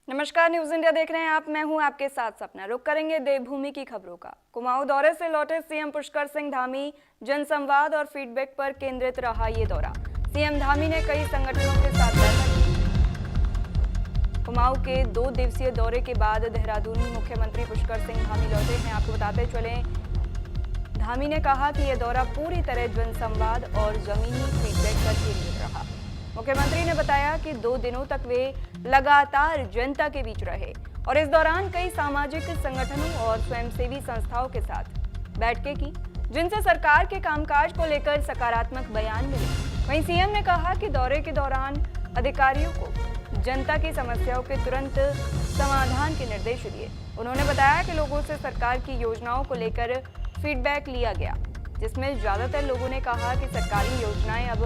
नमस्कार, news India देख रहे हैं आप। मैं हूं आपके साथ सपना। रुक करेंगे देवभूमि की खबरों का। कुमाऊं दौरे से लौटे सीएम पुष्कर सिंह धामी। जनसंवाद और फीडबैक पर केंद्रित रहा ये दौरा। सीएम धामी ने कई संगठनों के साथ बैठक की। कुमाऊं के 2 दिवसीय दौरे के बाद देहरादून में मुख्यमंत्री पुष्कर सिंह धामी लौटे हैं। आपको बताते चले, धामी ने कहा कि यह दौरा पूरी तरह जनसंवाद और जमीनी फीडबैक पर केंद्रित रहा। मुख्यमंत्री ने बताया कि 2 दिनों तक वे लगातार जनता के बीच रहे और इस दौरान कई सामाजिक संगठनों और स्वयंसेवी संस्थाओं के साथ बैठकें की, जिनसे सरकार के कामकाज को लेकर सकारात्मक बयान मिले। वहीं सीएम ने कहा कि दौरे के दौरान अधिकारियों को जनता की समस्याओं के तुरंत समाधान के निर्देश दिए। उन्होंने बताया कि लोगों से सरकार की योजनाओं को लेकर फीडबैक लिया गया, जिसमें ज्यादातर लोगों ने कहा कि सरकारी योजनाएं अब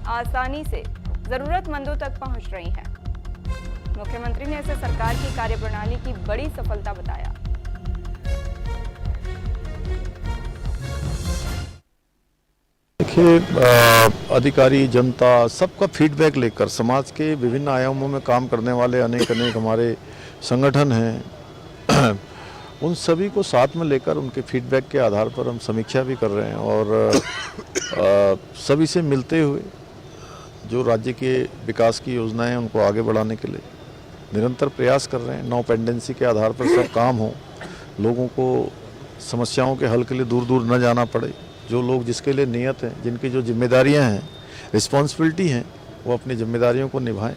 आसानी से जरूरतमंदों तक पहुंच रही हैं। मुख्यमंत्री ने इसे सरकार की कार्यप्रणाली की बड़ी सफलता बताया। देखिए, अधिकारी, जनता, सबका फीडबैक लेकर समाज के विभिन्न आयामों में काम करने वाले अनेक हमारे संगठन हैं, उन सभी को साथ में लेकर उनके फीडबैक के आधार पर हम समीक्षा भी कर रहे हैं और सभी से मिलते हुए जो राज्य के विकास की योजनाएं हैं उनको आगे बढ़ाने के लिए निरंतर प्रयास कर रहे हैं। नो पेंडेंसी के आधार पर सब काम हो, लोगों को समस्याओं के हल के लिए दूर दूर न जाना पड़े। जो लोग जिसके लिए नियत हैं, जिनकी जो जिम्मेदारियां हैं, रिस्पॉन्सिबिलिटी हैं, वो अपनी जिम्मेदारियों को निभाएं,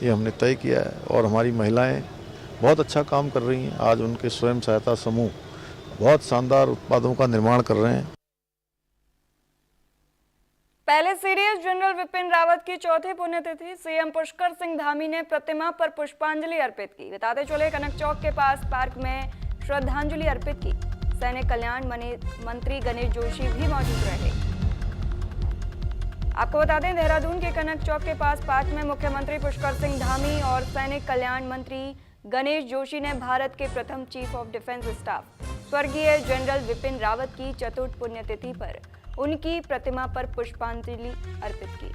ये हमने तय किया है। और हमारी महिलाएं बहुत अच्छा काम कर रही हैं। आज उनके स्वयं सहायता समूह बहुत शानदार उत्पादों का निर्माण कर रहे हैं। पहले सीडीएस जनरल विपिन रावत की चौथी पुण्यतिथि सीएम पुष्कर सिंह धामी ने प्रतिमा पर पुष्पांजलि अर्पित की। बताते चले, कनक चौक के पास पार्क में श्रद्धांजलि अर्पित की। सैनिक कल्याण मंत्री गणेश जोशी भी मौजूद रहे। आपको बता दें, देहरादून के कनक चौक के पास पार्क में मुख्यमंत्री पुष्कर सिंह धामी और सैनिक कल्याण मंत्री गणेश जोशी ने भारत के प्रथम चीफ ऑफ डिफेंस स्टाफ स्वर्गीय जनरल विपिन रावत की चतुर्थ पुण्यतिथि पर उनकी प्रतिमा पर पुष्पांजलि अर्पित की।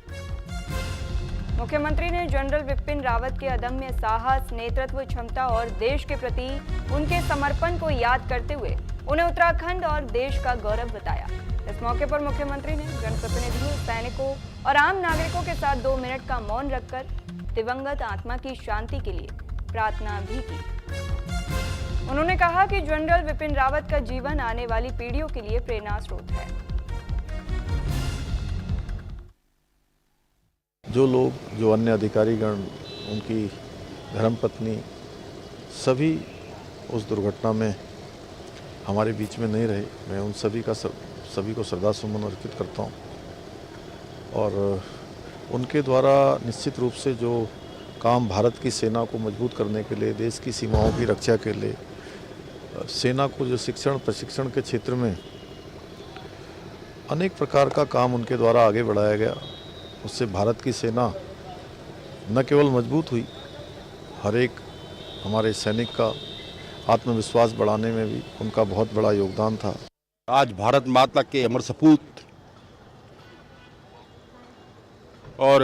मुख्यमंत्री ने जनरल विपिन रावत के अदम्य साहस, नेतृत्व क्षमता और देश के प्रति उनके समर्पण को याद करते हुए उन्हें उत्तराखंड और देश का गौरव बताया। इस मौके पर मुख्यमंत्री ने जनप्रतिनिधियों, सैनिकों और आम नागरिकों के साथ 2 मिनट का मौन रखकर दिवंगत आत्मा की शांति के लिए प्रार्थना भी की। उन्होंने कहा कि जनरल विपिन रावत का जीवन आने वाली पीढ़ियों के लिए प्रेरणा स्रोत है। जो लोग, जो अन्य अधिकारीगण, उनकी धर्मपत्नी, सभी उस दुर्घटना में हमारे बीच में नहीं रहे। मैं उन सभी को श्रद्धासुमन अर्पित करता हूं। और उनके द्वारा निश्चित रूप से जो काम भारत की सेना को मजबूत करने के लिए, देश की सीमाओं की रक्षा के लिए, सेना को जो शिक्षण प्रशिक्षण के क्षेत्र में अनेक प्रकार का काम उनके द्वारा आगे बढ़ाया गया, उससे भारत की सेना न केवल मजबूत हुई, हर एक हमारे सैनिक का आत्मविश्वास बढ़ाने में भी उनका बहुत बड़ा योगदान था। आज भारत माता के अमर सपूत और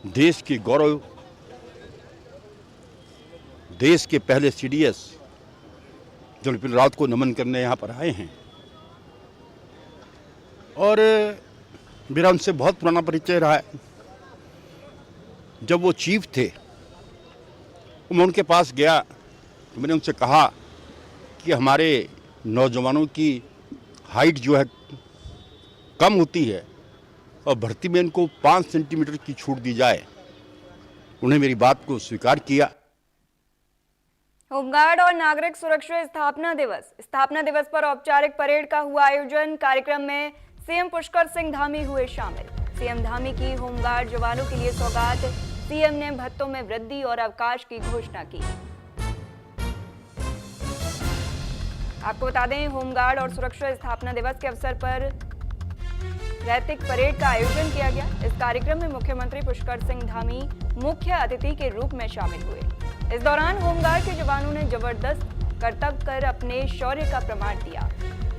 देश की गौरव, देश के पहले सीडीएस जनरल विपिन रावत को नमन करने यहाँ पर आए हैं। और मेरा उनसे बहुत पुराना परिचय रहा है। जब वो चीफ थे, मैं उनके पास गया तो मैंने उनसे कहा कि हमारे नौजवानों की हाइट जो है कम होती है और भर्ती में इनको 5 सेंटीमीटर की छूट दी जाए। उन्हें मेरी बात को स्वीकार किया। होमगार्ड और नागरिक सुरक्षा स्थापना दिवस पर औपचारिक परेड का हुआ आयोजन। कार्यक्रम में सीएम पुष्कर सिंह धामी हुए शामिल। सीएम धामी की होमगार्ड जवानों के लिए सौगात। सीएम ने भत्तों में वृद्धि और अवकाश की घोषणा की। आपको बता दें, होमगार्ड और सुरक्षा स्थापना दिवस के अवसर पर रैतिक परेड का आयोजन किया गया। इस कार्यक्रम में मुख्यमंत्री पुष्कर सिंह धामी मुख्य अतिथि के रूप में शामिल हुए। इस दौरान होमगार्ड के जवानों ने जबरदस्त कर्तव्य कर अपने शौर्य का प्रमाण दिया।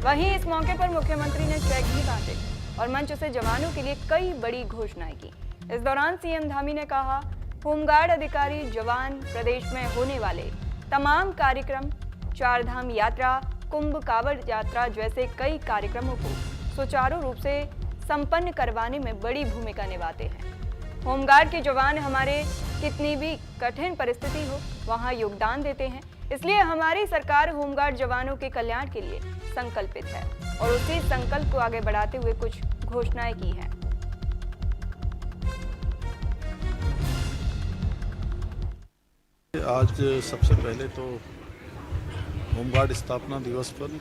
वहीं इस मौके पर मुख्यमंत्री ने चेक भी बांटे और मंच से जवानों के लिए कई बड़ी घोषणाएं की। इस दौरान सीएम धामी ने कहा होमगार्ड अधिकारी जवान प्रदेश में होने वाले तमाम कार्यक्रम, चारधाम यात्रा, कुंभ कांवड़ यात्रा जैसे कई कार्यक्रमों को सुचारू रूप से संपन्न करवाने में बड़ी भूमिका निभाते हैं। होमगार्ड के जवान हमारे कितनी भी कठिन परिस्थिति हो वहां योगदान देते हैं, इसलिए हमारी सरकार होमगार्ड जवानों के कल्याण के लिए संकल्पित है और उसी संकल्प को आगे बढ़ाते हुए कुछ घोषणाएं की हैं। आज सबसे पहले तो होमगार्ड स्थापना दिवस पर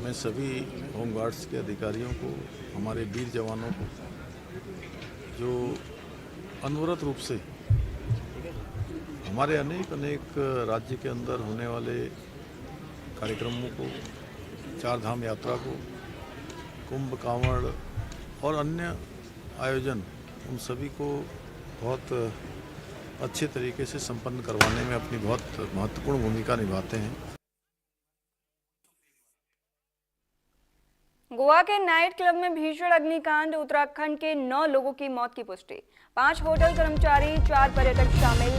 मैं सभी होमगार्ड्स के अधिकारियों को, हमारे वीर जवानों को जो अनवरत रूप से हमारे अनेक राज्य के अंदर होने वाले कार्यक्रमों को, चारधाम यात्रा को, कुंभ कांवड़ और अन्य आयोजन, उन सभी को बहुत अच्छे तरीके से संपन्न करवाने में अपनी बहुत महत्वपूर्ण भूमिका निभाते हैं। गोवा के नाइट क्लब में भीषण अग्निकांड, उत्तराखंड के 9 लोगों की मौत की पुष्टि, 5 होटल कर्मचारी, 4 पर्यटक शामिल।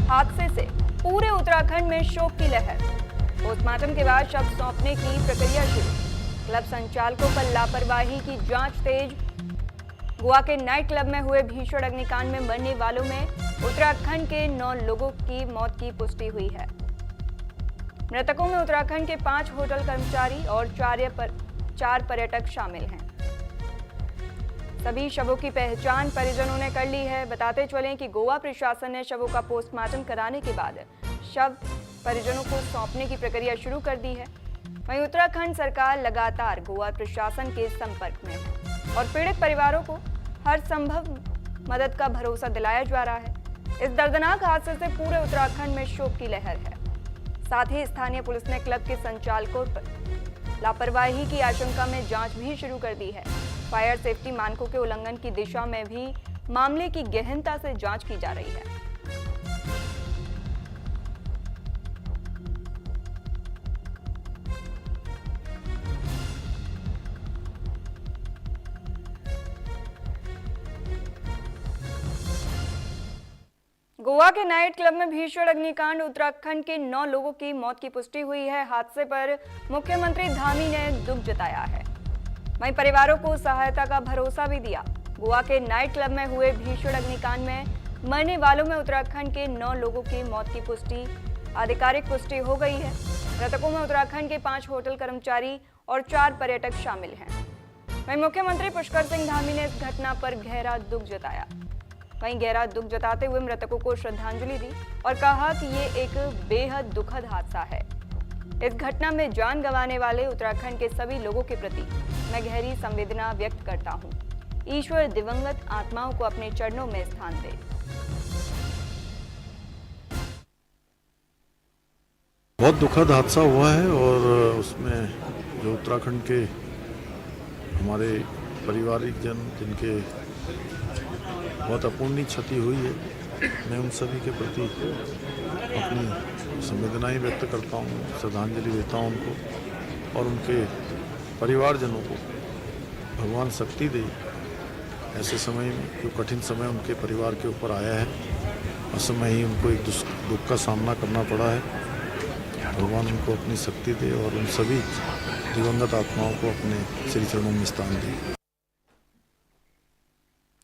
हादसे से पूरे उत्तराखंड में शोक की लहर। पोस्टमार्टम के बाद शव सौंपने की प्रक्रिया शुरू। क्लब संचालकों पर लापरवाही की जांच तेज। गोवा के नाइट क्लब में हुए भीषण अग्निकांड में मरने वालों में उत्तराखंड के 9 लोगों की मौत की पुष्टि हुई है। मृतकों में उत्तराखंड के 5 होटल कर्मचारी और 4 पर्यटक शामिल हैं। सभी शवों की पहचान परिजनों ने कर ली है। बताते चलें कि गोवा प्रशासन ने शवों का पोस्टमार्टम कराने के बाद शव परिजनों को सौंपने की प्रक्रिया शुरू कर दी है। वहीं उत्तराखंड सरकार लगातार गोवा प्रशासन के संपर्क में है और पीड़ित परिवारों को हर संभव मदद का भरोसा दिलाया जा रहा है। इस दर्दनाक हादसे से पूरे उत्तराखंड में शोक की लहर है। साथ ही स्थानीय पुलिस ने क्लब के संचालकों पर लापरवाही की आशंका में जांच भी शुरू कर दी है। फायर सेफ्टी मानकों के उल्लंघन की दिशा में भी मामले की गहनता से जांच की जा रही है। गोवा के नाइट क्लब में भीषण अग्निकांड, उत्तराखंड के 9 लोगों की मौत की पुष्टि हुई है। हादसे पर मुख्यमंत्री धामी ने दुख जताया है, वहीं परिवारों को सहायता का भरोसा भी दिया। गोवा के नाइट क्लब में हुए भीषण अग्निकांड में मरने वालों में उत्तराखंड के 9 लोगों की मौत की पुष्टि, आधिकारिक पुष्टि हो गई है। मृतकों में उत्तराखंड के 5 होटल कर्मचारी और 4 पर्यटक शामिल हैं। वहीं मुख्यमंत्री पुष्कर सिंह धामी ने इस घटना पर गहरा दुख जताया। वहीं गहरा दुख जताते हुए मृतकों को श्रद्धांजलि दी और कहा कि ये एक बेहद दुखद हादसा है। इस घटना में जान गंवाने वाले उत्तराखंड के सभी लोगों के प्रति मैं गहरी संवेदना व्यक्त करता हूं। ईश्वर दिवंगत आत्माओं को अपने चरणों में स्थान दे। बहुत दुखद हादसा हुआ है और उसमें जो उत्तराखंड के हमारे पारिवारिक जन जिनके बहुत अपूर्णीय क्षति हुई है, मैं उन सभी के प्रति अपनी संवेदनाएं व्यक्त करता हूँ, श्रद्धांजलि देता हूँ उनको और उनके परिवारजनों को भगवान शक्ति दे ऐसे समय में, जो कठिन समय उनके परिवार के ऊपर आया है। असमय ही उनको एक दुख का सामना करना पड़ा है। भगवान उनको अपनी शक्ति दे और उन सभी दिवंगत आत्माओं को अपने श्री चरणों में स्थान दे।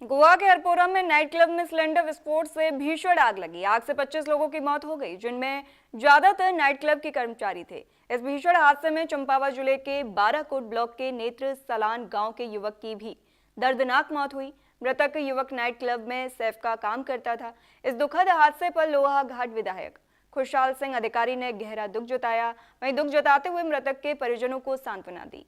गोवा के हरपोरा में नाइट क्लब में सिलेंडर विस्फोट से भीषण आग लगी। आग से 25 लोगों की मौत हो गई, जिनमें ज्यादातर नाइट क्लब के कर्मचारी थे। इस भीषण हादसे में चंपावत जिले के बाराकोट ब्लॉक के नेत्र सलान गांव के युवक की भी दर्दनाक मौत हुई। मृतक युवक नाइट क्लब में सेफ का काम करता था। इस दुखद हादसे पर लोहाघाट विधायक खुशहाल सिंह अधिकारी ने गहरा दुख जताया। वहीं दुख जताते हुए मृतक के परिजनों को सांत्वना दी।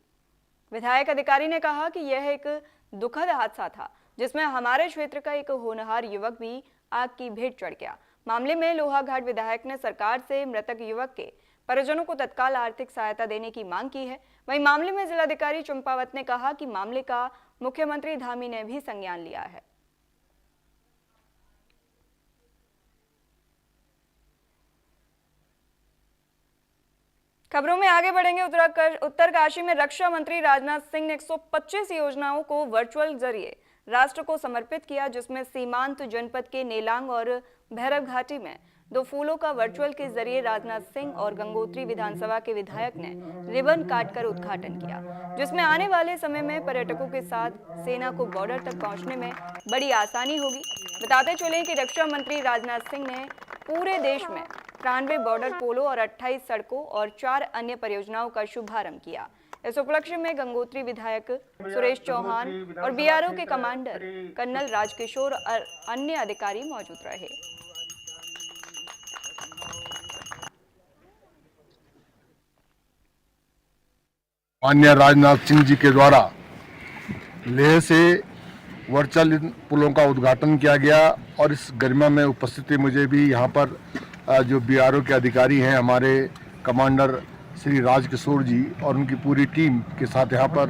विधायक अधिकारी ने कहा कि यह एक दुखद हादसा था, जिसमें हमारे क्षेत्र का एक होनहार युवक भी आग की भेंट चढ़ गया। मामले में लोहाघाट विधायक ने सरकार से मृतक युवक के परिजनों को तत्काल आर्थिक सहायता देने की मांग की है। वहीं मामले में जिलाधिकारी चंपावत ने कहा कि मामले का मुख्यमंत्री धामी ने भी संज्ञान लिया है। खबरों में आगे बढ़ेंगे। उत्तरकाशी में रक्षा मंत्री राजनाथ सिंह ने 125 योजनाओं को वर्चुअल जरिए राष्ट्र को समर्पित किया, जिसमें सीमांत जनपद के नेलांग और भैरव घाटी में 2 फूलों का वर्चुअल के जरिए राजनाथ सिंह और गंगोत्री विधानसभा के विधायक ने रिबन काटकर उद्घाटन किया, जिसमें आने वाले समय में पर्यटकों के साथ सेना को बॉर्डर तक पहुंचने में बड़ी आसानी होगी। बताते चलें कि रक्षा मंत्री राजनाथ सिंह ने पूरे देश में 93 बॉर्डर पोलों और 28 सड़कों और 4 अन्य परियोजनाओं का शुभारंभ किया। इस उपलक्ष्य में गंगोत्री विधायक सुरेश चौहान और बीआरओ के कमांडर कर्नल राजकिशोर और अन्य अधिकारी मौजूद रहे। माननीय राजनाथ सिंह जी के द्वारा लेह से वर्चुअल पुलों का उद्घाटन किया गया और इस गरिमा में उपस्थिति मुझे भी यहाँ पर जो बीआरओ के अधिकारी हैं, हमारे कमांडर श्री राजकिशोर जी और उनकी पूरी टीम के साथ यहाँ पर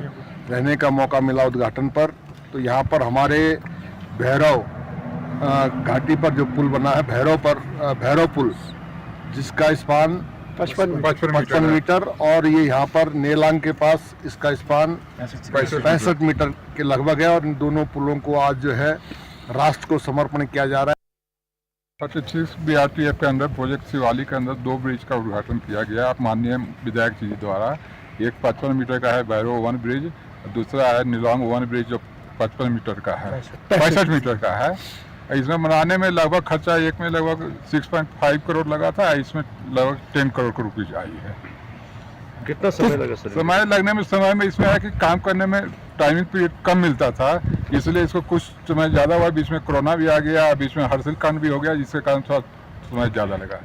रहने का मौका मिला उद्घाटन पर। तो यहाँ पर हमारे भैरव घाटी पर जो पुल बना है, भैरव पुल, जिसका स्पान 55 मीटर और ये यहाँ पर नेलांग के पास इसका स्पान 65 मीटर के लगभग है और इन दोनों पुलों को आज जो है राष्ट्र को समर्पण किया जा रहा है। 36 BRTF के अंदर प्रोजेक्ट शिवाली के अंदर 2 ब्रिज का उद्घाटन किया गया माननीय विधायक जी द्वारा। एक 55 मीटर का है भैरव 1 ब्रिज, दूसरा है नीलांग 1 ब्रिज जो 55 मीटर का है, 65 मीटर का है। इसमें बनाने में लगभग खर्चा एक में लगभग 6.5 करोड़ लगा था, इसमें लगभग 10 करोड़ की रुपीज आई है। कितना समय लगा सर? समय में इसमें है कि काम करने में टाइमिंग पीरियड कम मिलता था, इसलिए इसको कुछ समय ज़्यादा हुआ। बीच में कोरोना भी आ गया, बीच में हर्षिल कांड भी हो गया, जिसके कारण थोड़ा समय ज़्यादा लगा।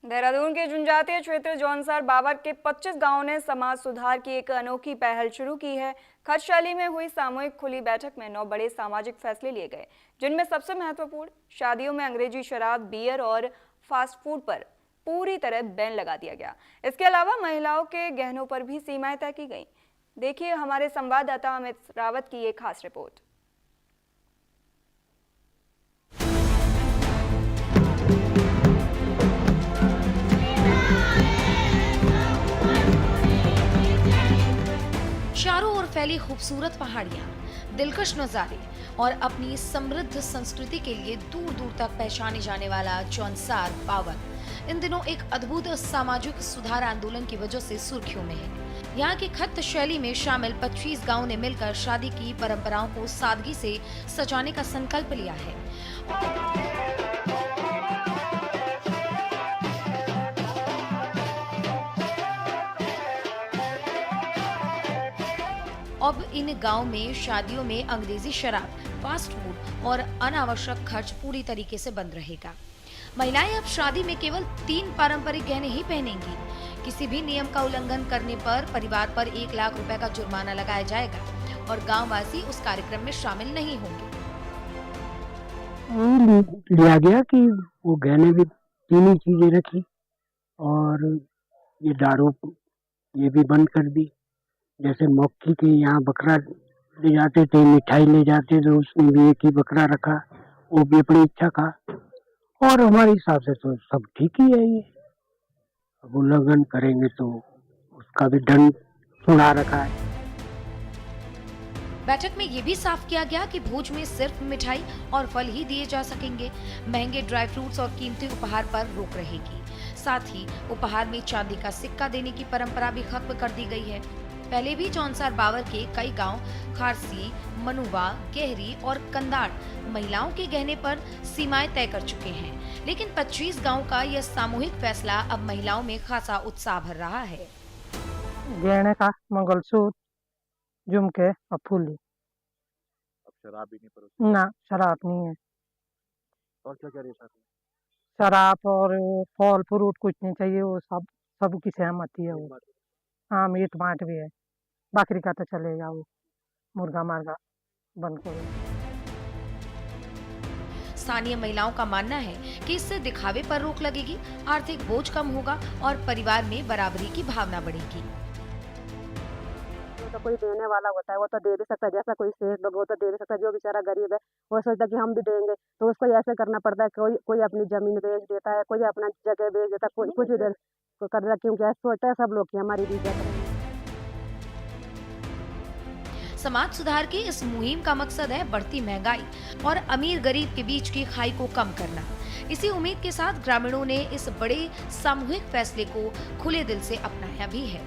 देहरादून के जनजातीय क्षेत्र जौनसार बाबर के 25 गांवों ने समाज सुधार की एक अनोखी पहल शुरू की है। खतशाली में हुई सामूहिक खुली बैठक में 9 बड़े सामाजिक फैसले लिए गए, जिनमें सबसे महत्वपूर्ण शादियों में अंग्रेजी शराब, बियर और फास्ट फूड पर पूरी तरह बैन लगा दिया गया। इसके अलावा महिलाओं के गहनों पर भी सीमाएं तय की गई। देखिए हमारे संवाददाता अमित रावत की एक खास रिपोर्ट। चारों ओर फैली खूबसूरत पहाड़ियां, दिलकश नजारे और अपनी समृद्ध संस्कृति के लिए दूर दूर तक पहचाने जाने वाला जौनसार बावर इन दिनों एक अद्भुत सामाजिक सुधार आंदोलन की वजह से सुर्खियों में है। यहाँ की खत शैली में शामिल 25 गांवों ने मिलकर शादी की परंपराओं को सादगी से सजाने का संकल्प लिया है। अब इन गांव में शादियों में अंग्रेजी शराब, फास्ट फूड और अनावश्यक खर्च पूरी तरीके से बंद रहेगा। महिलाएं अब शादी में केवल 3 पारंपरिक गहने ही पहनेंगी। किसी भी नियम का उल्लंघन करने पर परिवार पर 1 लाख रुपए का जुर्माना लगाया जाएगा और गांववासी उस कार्यक्रम में शामिल नहीं होंगे। लिया गया कि वो गहने भी 3 ही चीजें रखी और ये दारू ये भी बंद कर दी। जैसे मौकी के यहाँ बकरा ले जाते थे, मिठाई ले जाते थे, उसने भी एक ही बकरा रखा, वो भी अपनी इच्छा का। और हमारे हिसाब से तो सब ठीक ही है। ये अब उल्लंघन करेंगे तो उसका भी दंड सुना रखा है। बैठक में ये भी साफ किया गया कि भोज में सिर्फ मिठाई और फल ही दिए जा सकेंगे। महंगे ड्राई फ्रूट्स और कीमती उपहार पर रोक रहेगी। साथ ही उपहार में चांदी का सिक्का देने की परंपरा भी खत्म कर दी गई है। पहले भी जौनसार बावर के कई गांव खारसी, मनुवा, गहरी और कंदाड़ महिलाओं के गहने पर सीमाएं तय कर चुके हैं, लेकिन 25 गांव का यह सामूहिक फैसला अब महिलाओं में खासा उत्साह भर रहा है। गहने का मंगलसूत्र, झुमके और फूली। शराब भी नहीं परोसी? ना, शराब नहीं है। और क्या क्या रहता है? शराब और फल फ्रूट कुछ नहीं चाहिए। वो सब की सहमति है। वो हाँ, मीट माट भी है, बकरी का तो चलेगा, वो मुर्गा मार्गा बंद करो। स्थानीय महिलाओं का मानना है कि इससे दिखावे पर रोक लगेगी, आर्थिक बोझ कम होगा और परिवार में बराबरी की भावना बढ़ेगी। तो कोई देने वाला होता है वो तो दे भी सकता है, जैसा कोई सेठ लोग वो तो दे भी सकता है। जो बेचारा गरीब है वो सोचता है कि हम भी देंगे, तो उसको ऐसे करना पड़ता है। कोई अपनी जमीन बेच देता है, कोई अपना जगह बेच देता है, कोई कुछ भी कर रहा, क्योंकि ऐसा सोचता है सब लोग की हमारी भी इज्जत है। समाज सुधार की इस मुहिम का मकसद है बढ़ती महंगाई और अमीर गरीब के बीच की खाई को कम करना। इसी उम्मीद के साथ ग्रामीणों ने इस बड़े सामूहिक फैसले को खुले दिल से अपनाया भी है।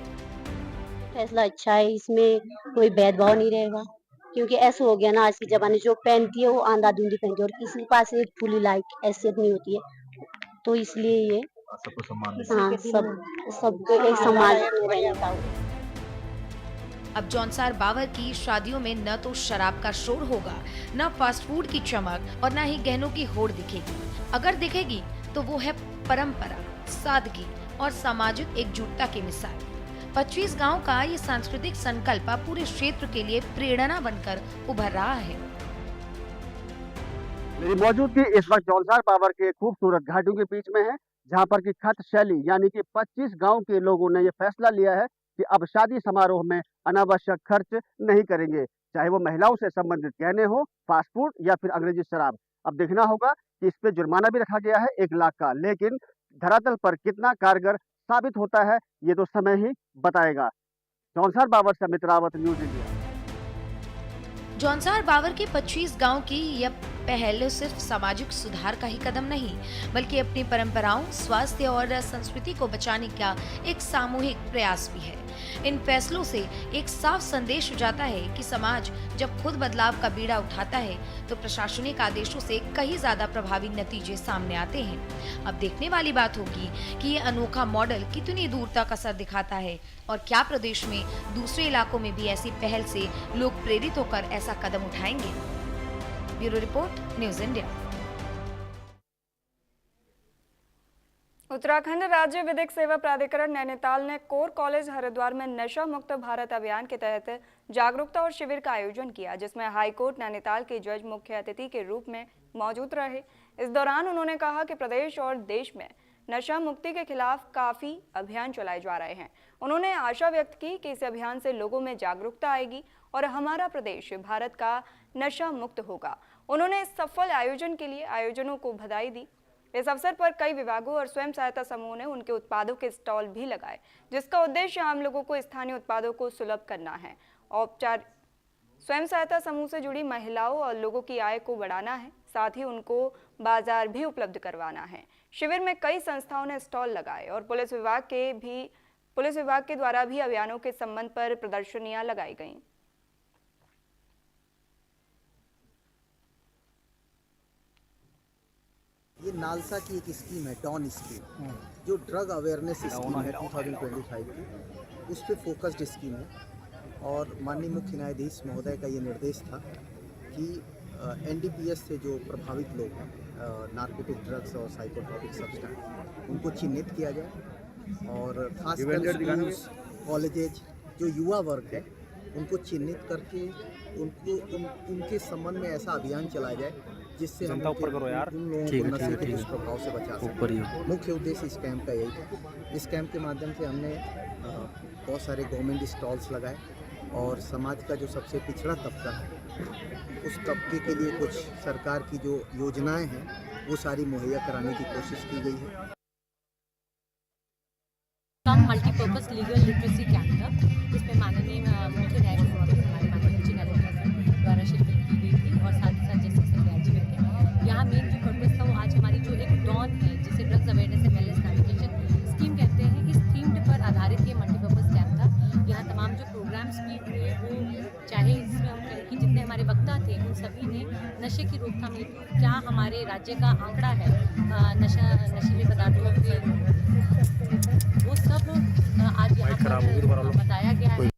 फैसला अच्छा है, इसमें कोई भेदभाव नहीं रहेगा, क्योंकि ऐसा हो गया ना आज के जमाने जो पहनती है वो आंधा-धुंधी पहनती है और किसी के पास एक फुली लाइक हैसियत नहीं होती है, तो इसलिए ये सबको सम्मान हाँ सबको एक समाज में रहने का। अब जौनसार बावर की शादियों में न तो शराब का शोर होगा, न फास्ट फूड की चमक और न ही गहनों की होड़ दिखेगी। अगर दिखेगी तो वो है परंपरा, सादगी और सामाजिक एकजुटता की मिसाल। 25 गांव का ये सांस्कृतिक संकल्प पूरे क्षेत्र के लिए प्रेरणा बनकर उभर रहा है। मेरी मौजूदगी इस वक्त जौनसार बावर के खूबसूरत घाटियों के बीच में है, जहां पर की खत शैली यानी कि 25 गांव के लोगों ने ये फैसला लिया है कि अब शादी समारोह में अनावश्यक खर्च नहीं करेंगे, चाहे वो महिलाओं से संबंधित गहने हो, फास्ट फूड या फिर अंग्रेजी शराब। अब देखना होगा कि इस पे जुर्माना भी रखा गया है 1 लाख का, लेकिन धरातल पर कितना कारगर साबित होता है ये तो समय ही बताएगा। जौनसार बावर से अमित रावत, न्यूज इंडिया। जौनसार बावर के 25 गांव की यह पहल सिर्फ सामाजिक सुधार का ही कदम नहीं, बल्कि अपनी परंपराओं, स्वास्थ्य और संस्कृति को बचाने का एक सामूहिक प्रयास भी है। इन फैसलों से एक साफ संदेश जाता है कि समाज जब खुद बदलाव का बीड़ा उठाता है तो प्रशासनिक आदेशों से कहीं ज्यादा प्रभावी नतीजे सामने आते हैं। अब देखने वाली बात होगी कि ये अनोखा मॉडल कितनी दूर तक असर दिखाता है और क्या प्रदेश में दूसरे इलाकों में भी ऐसी पहल से लोग प्रेरित होकर ऐसा कदम उठाएंगे। Bureau report, news India. Uttarakhand राज्य विधिक सेवा प्राधिकरण नैनीताल ने कोर कॉलेज हरिद्वार में नशा मुक्त भारत अभियान के तहत जागरूकता और शिविर का आयोजन किया, जिसमें हाईकोर्ट नैनीताल के जज मुख्य अतिथि के रूप में मौजूद रहे। इस दौरान उन्होंने कहा कि प्रदेश और देश में नशा मुक्ति के खिलाफ काफी अभियान चलाए जा रहे हैं। उन्होंने आशा व्यक्त की कि इस अभियान से लोगों में जागरूकता आएगी और हमारा प्रदेश भारत का नशा मुक्त होगा। उन्होंने इस सफल आयोजन के लिए आयोजनों को बधाई दी। इस अवसर पर कई विभागों और स्वयं सहायता समूह ने उनके उत्पादों के स्टॉल भी लगाए, जिसका उद्देश्य आम लोगों को स्थानीय उत्पादों को सुलभ करना है। औपचारिक स्वयं सहायता समूह से जुड़ी महिलाओं और लोगों की आय को बढ़ाना है, साथ ही उनको बाजार भी उपलब्ध करवाना है। शिविर में कई संस्थाओं ने स्टॉल लगाए और पुलिस विभाग के द्वारा भी अभियानों के संबंध पर प्रदर्शनियां लगाई गईं। ये नालसा की एक स्कीम है, डॉन स्कीम, जो ड्रग अवेयरनेस स्कीम है 2025 की, उस पर फोकस्ड स्कीम है। और माननीय मुख्य न्यायाधीश महोदय का ये निर्देश था कि एनडीपीएस से जो प्रभावित लोग हैं, नार्कोटिक ड्रग्स और साइकोट्रॉपिक सब्सटेंस, उनको चिन्हित किया जाए और खासकर स्कूल्स, कॉलेजेज, जो युवा वर्ग है उनको चिन्हित करके उनके संबंध में ऐसा अभियान चलाया जाए जिससे हम उन लोगों को नशे के दुष्प्रभाव से बचा सकें। मुख्य उद्देश्य इस कैंप का यही था। इस कैंप के माध्यम से हमने बहुत सारे गवर्नमेंट स्टॉल्स लगाए और समाज का जो सबसे पिछड़ा तबका है उस तबके के लिए कुछ सरकार की जो योजनाएं हैं वो सारी मुहैया कराने की कोशिश की गई है। मल्टीपर्पज लीगल लिटरेसी कैंप था, जिसमें माननीय मुख्य न्यायाधीश हमारे माननीय उच्च न्यायालय द्वारा शिरकत की गई थी और साथ ही साथ जस्टिस ग्रेजुएट थे। यहाँ मेन जो पर्पज था वो आज हमारी जो एक डॉन है, जिसे drugs awareness and wellness communication scheme कहते हैं, इस थीम्ड पर आधारित ये मल्टीपर्पज कैंप था। यहाँ तमाम जो प्रोग्राम्स भी हुए वो चाहे इसमें हम कहें कि जितने हमारे वक्ता थे उन सभी ने नशे की रोकथाम हेतु क्या हमारे राज्य का आंकड़ा है नशीले पदार्थों के, वो सब आज यहाँ पर बताया गया है।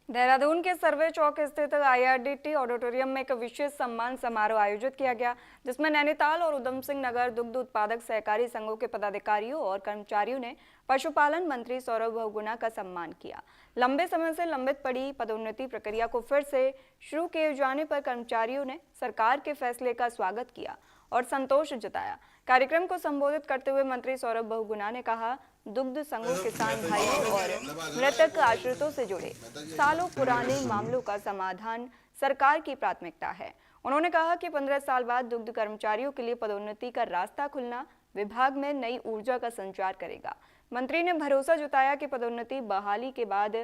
देहरादून के सर्वे चौक स्थित IRDT ऑडिटोरियम में एक विशेष सम्मान समारोह आयोजित किया गया, जिसमें नैनीताल और उधम सिंह नगर दुग्ध उत्पादक सहकारी संघों के पदाधिकारियों और कर्मचारियों ने पशुपालन मंत्री सौरभ बहुगुणा का सम्मान किया। लंबे समय से लंबित पड़ी पदोन्नति प्रक्रिया को फिर से शुरू किए जाने पर कर्मचारियों ने सरकार के फैसले का स्वागत किया और संतोष जताया। कार्यक्रम को संबोधित करते हुए मंत्री सौरभ बहुगुणा ने कहा, दुग्ध संघों, किसान भाइयों और मृतक आश्रितों से जुड़े सालों पुराने मामलों का समाधान सरकार की प्राथमिकता है। उन्होंने कहा कि 15 साल बाद दुग्ध कर्मचारियों के लिए पदोन्नति का रास्ता खुलना विभाग में नई ऊर्जा का संचार करेगा। मंत्री ने भरोसा जताया कि पदोन्नति बहाली के बाद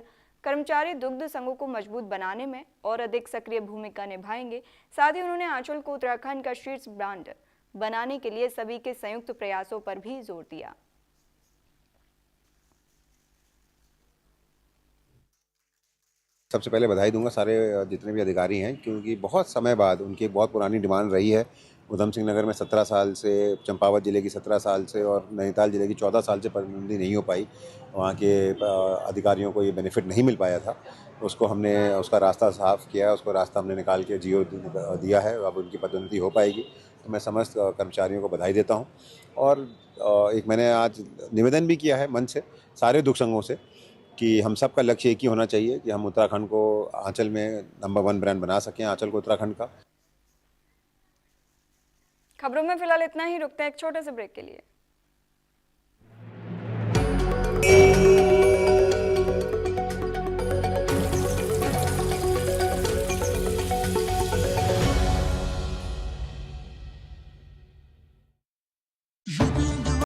कर्मचारी दुग्ध संघों को मजबूत बनाने में और अधिक सक्रिय भूमिका निभाएंगे। साथ ही उन्होंने आंचल को उत्तराखंड का शीर्ष ब्रांड बनाने के लिए सभी के संयुक्त प्रयासों पर भी जोर दिया। सबसे पहले बधाई दूंगा सारे जितने भी अधिकारी हैं, क्योंकि बहुत समय बाद उनकी बहुत पुरानी डिमांड रही है। उधम सिंह नगर में 17 साल से, चंपावत जिले की 17 साल से और नैनीताल जिले की 14 साल से पदोन्नति नहीं हो पाई। वहाँ के अधिकारियों को ये बेनिफिट नहीं मिल पाया था। उसको हमने उसका रास्ता साफ किया, उसको रास्ता हमने निकाल के जियो दिया है। अब उनकी पदोन्नति हो पाएगी। तो मैं समस्त कर्मचारियों को बधाई देता हूँ। और एक मैंने आज निवेदन भी किया है मन से सारे दुग्ध संघों से कि हम सबका लक्ष्य एक ही होना चाहिए कि हम उत्तराखंड को आंचल में नंबर 1 ब्रांड बना सकें, आंचल को उत्तराखंड का। खबरों में फिलहाल इतना ही। रुकते हैं एक छोटे से ब्रेक के लिए।